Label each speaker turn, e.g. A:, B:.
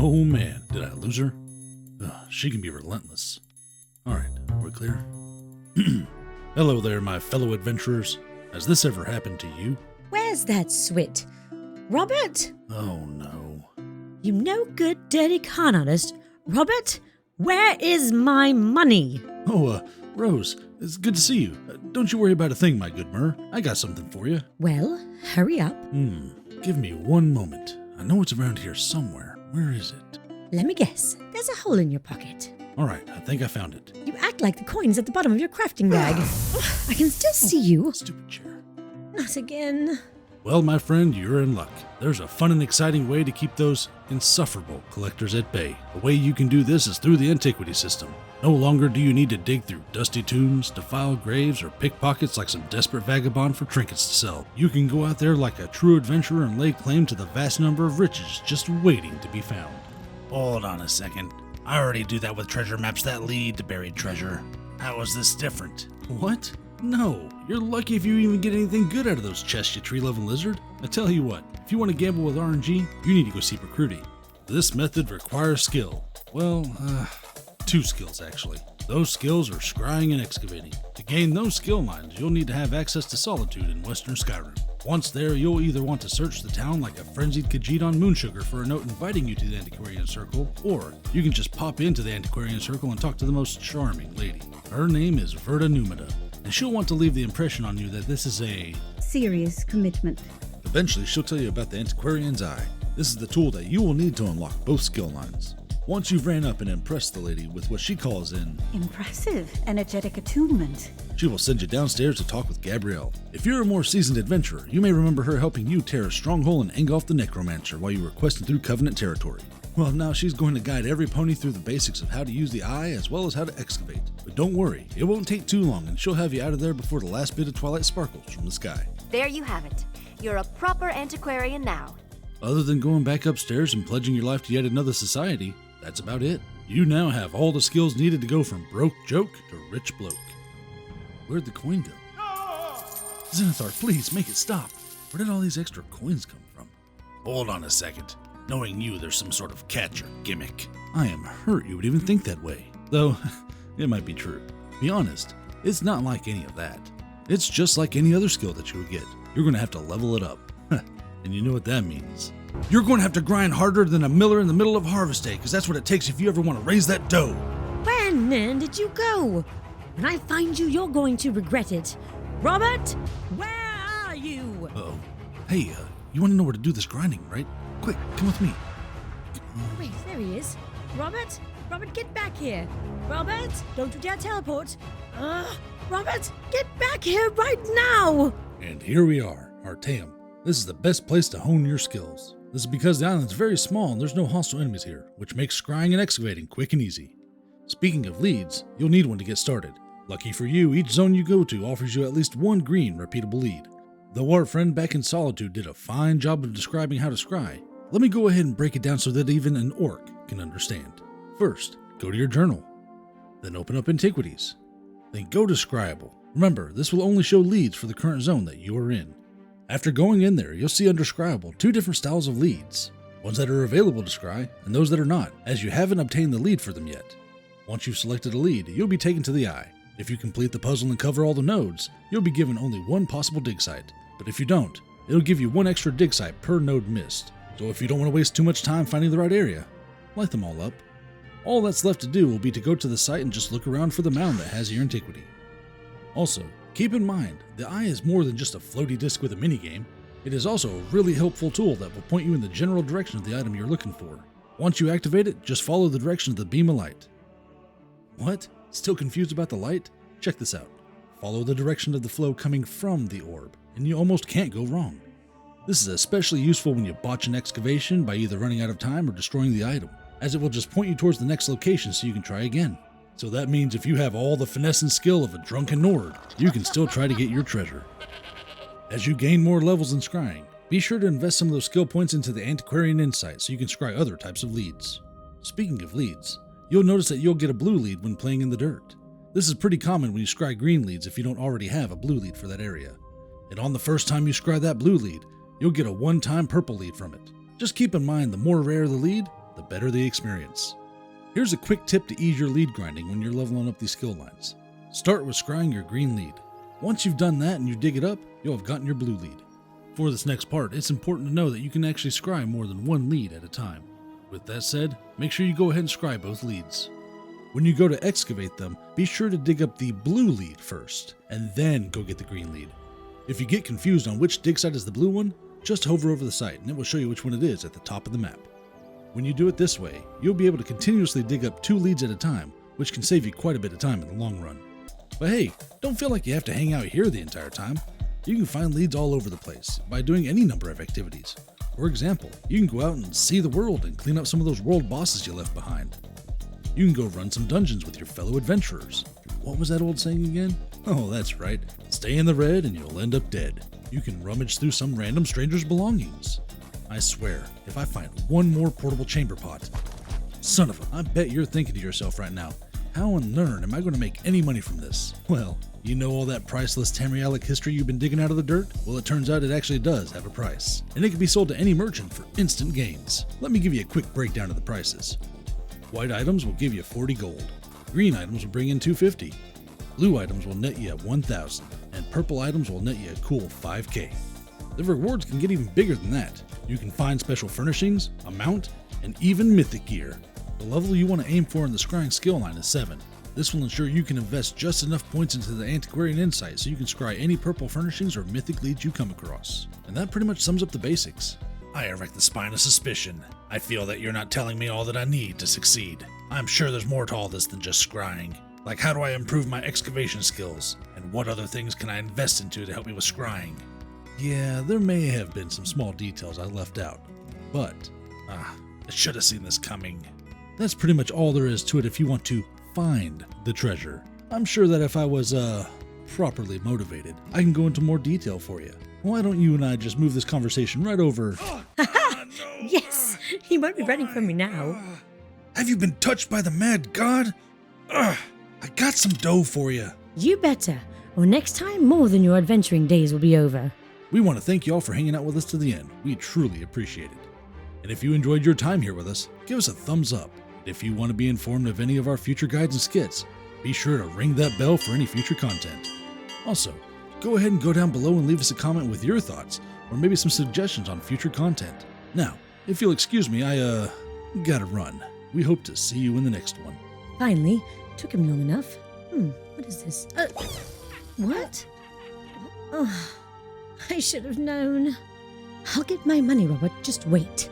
A: Oh man, did I lose her? She can be relentless. Alright, we're clear. Hello there, my fellow adventurers. Has this ever happened to you?
B: Where's that swit? Robert?
A: Oh no.
B: You no good, dirty con artist. Robert, where is my money?
A: Oh, Rose, it's good to see you. Don't you worry about a thing, my good Mur. I got something for you.
B: Well, hurry up.
A: Give me one moment. I know it's around here somewhere. Where is it?
B: Let me guess. There's a hole in your pocket.
A: Alright, I think I found it.
B: You act like the coin's at the bottom of your crafting bag. I can still see you.
A: Stupid chair.
B: Not again.
A: Well, my friend, you're in luck. There's a fun and exciting way to keep those insufferable collectors at bay. The way you can do this is through the Antiquity system. No longer do you need to dig through dusty tombs, defile graves, or pickpockets like some desperate vagabond for trinkets to sell. You can go out there like a true adventurer and lay claim to the vast number of riches just waiting to be found.
C: Hold on a second. I already do that with treasure maps that lead to buried treasure. How is this different?
A: What? No, you're lucky if you even get anything good out of those chests, you tree-loving lizard. I tell you what, if you want to gamble with RNG, you need to go see recruiting. This method requires skill. Well, 2 skills actually. Those skills are scrying and excavating. To gain those skill lines, you'll need to have access to Solitude in Western Skyrim. Once there, you'll either want to search the town like a frenzied Khajiit on Moonsugar for a note inviting you to the Antiquarian Circle, or you can just pop into the Antiquarian Circle and talk to the most charming lady. Her name is Verta Numida, and she'll want to leave the impression on you that this is a
D: serious commitment.
E: Eventually, she'll tell you about the Antiquarians Eye. This is the tool that you will need to unlock both skill lines. Once you've ran up and impressed the lady with what she calls an
D: impressive, energetic attunement,
E: she will send you downstairs to talk with Gabrielle. If you're a more seasoned adventurer, you may remember her helping you tear a stronghold and Engulf the Necromancer while you were questing through Covenant territory. Well, now she's going to guide every pony through the basics of how to use the eye as well as how to excavate. But don't worry, it won't take too long and she'll have you out of there before the last bit of twilight sparkles from the sky.
F: There you have it. You're a proper antiquarian now.
A: Other than going back upstairs and pledging your life to yet another society, that's about it. You now have all the skills needed to go from broke joke to rich bloke. Where'd the coin go? Zenithar, please make it stop. Where did all these extra coins come from?
C: Hold on a second. Knowing you, there's some sort of catch or gimmick.
A: I am hurt you would even think that way. Though, it might be true. Be honest, it's not like any of that. It's just like any other skill that you would get. You're going to have to level it up. And you know what that means. You're going to have to grind harder than a miller in the middle of harvest day, because that's what it takes if you ever want to raise that dough.
B: When did you go? When I find you, you're going to regret it. Robert, where are you?
A: Uh-oh. Hey, you want to know where to do this grinding, right? Quick, come with me.
B: Wait, there he is. Robert, get back here. Robert, don't you dare teleport. Robert, get back here right now.
A: And here we are, Artaeum. This is the best place to hone your skills. This is because the island's very small and there's no hostile enemies here, which makes scrying and excavating quick and easy. Speaking of leads, you'll need one to get started. Lucky for you, each zone you go to offers you at least 1 green repeatable lead. Though our friend back in Solitude did a fine job of describing how to scry, let me go ahead and break it down so that even an orc can understand. First, go to your journal. Then open up Antiquities. Then go to Scryable. Remember, this will only show leads for the current zone that you are in. After going in there, you'll see under Scryable 2 different styles of leads. Ones that are available to scry, and those that are not, as you haven't obtained the lead for them yet. Once you've selected a lead, you'll be taken to the eye. If you complete the puzzle and cover all the nodes, you'll be given only 1 possible dig site. But if you don't, it'll give you 1 extra dig site per node missed. So if you don't want to waste too much time finding the right area, light them all up. All that's left to do will be to go to the site and just look around for the mound that has your antiquity. Also, keep in mind, the eye is more than just a floaty disc with a minigame. It is also a really helpful tool that will point you in the general direction of the item you're looking for. Once you activate it, just follow the direction of the beam of light. What? Still confused about the light? Check this out. Follow the direction of the flow coming from the orb, and you almost can't go wrong. This is especially useful when you botch an excavation by either running out of time or destroying the item, as it will just point you towards the next location so you can try again. So that means if you have all the finesse and skill of a drunken Nord, you can still try to get your treasure. As you gain more levels in scrying, be sure to invest some of those skill points into the Antiquarian Insight so you can scry other types of leads. Speaking of leads, you'll notice that you'll get a blue lead when playing in the dirt. This is pretty common when you scry green leads if you don't already have a blue lead for that area. And on the first time you scry that blue lead, you'll get a one-time purple lead from it. Just keep in mind the more rare the lead,
E: the better the experience. Here's a quick tip to ease your lead grinding when you're leveling up these skill lines. Start with scrying your green lead. Once you've done that and you dig it up, you'll have gotten your blue lead. For this next part, it's important to know that you can actually scry more than one lead at a time. With that said, make sure you go ahead and scry both leads. When you go to excavate them, be sure to dig up the blue lead first, and then go get the green lead. If you get confused on which dig site is the blue one, just hover over the site and it will show you which one it is at the top of the map. When you do it this way, you'll be able to continuously dig up 2 leads at a time, which can save you quite a bit of time in the long run. But hey, don't feel like you have to hang out here the entire time. You can find leads all over the place by doing any number of activities. For example, you can go out and see the world and clean up some of those world bosses you left behind. You can go run some dungeons with your fellow adventurers. What was that old saying again? Oh, that's right. Stay in the red and you'll end up dead. You can rummage through some random stranger's belongings. I swear, if I find one more portable chamber pot, son of a, I bet you're thinking to yourself right now, how on earth am I going to make any money from this? Well, you know all that priceless Tamrielic history you've been digging out of the dirt? Well, it turns out it actually does have a price, and it can be sold to any merchant for instant gains. Let me give you a quick breakdown of the prices. White items will give you 40 gold, green items will bring in 250, blue items will net you 1,000, and purple items will net you a cool 5k. The rewards can get even bigger than that. You can find special furnishings, a mount, and even mythic gear. The level you want to aim for in the scrying skill line is 7. This will ensure you can invest just enough points into the Antiquarian Insight so you can scry any purple furnishings or mythic leads you come across. And that pretty much sums up the basics.
C: I erect the spine of suspicion. I feel that you're not telling me all that I need to succeed. I'm sure there's more to all this than just scrying. Like, how do I improve my excavation skills? And what other things can I invest into to help me with scrying?
E: Yeah, there may have been some small details I left out, but
C: I should have seen this coming.
E: that's pretty much all there is to it if you want to find the treasure. I'm sure that if I was, properly motivated, I can go into more detail for you. Why don't you and I just move this conversation right over?
B: Yes, he won't be running from me now.
E: Have you been touched by the mad god? I got some dough for you.
B: You better, or next time more than your adventuring days will be over.
E: We want to thank you all for hanging out with us to the end. We truly appreciate it. And if you enjoyed your time here with us, give us a thumbs up. If you want to be informed of any of our future guides and skits, be sure to ring that bell for any future content. Also, go ahead and go down below and leave us a comment with your thoughts, or maybe some suggestions on future content. Now, if you'll excuse me, I gotta run. We hope to see you in the next one.
B: Finally, took him long enough. What is this? What? Oh, I should have known. I'll get my money, Robert. Just wait.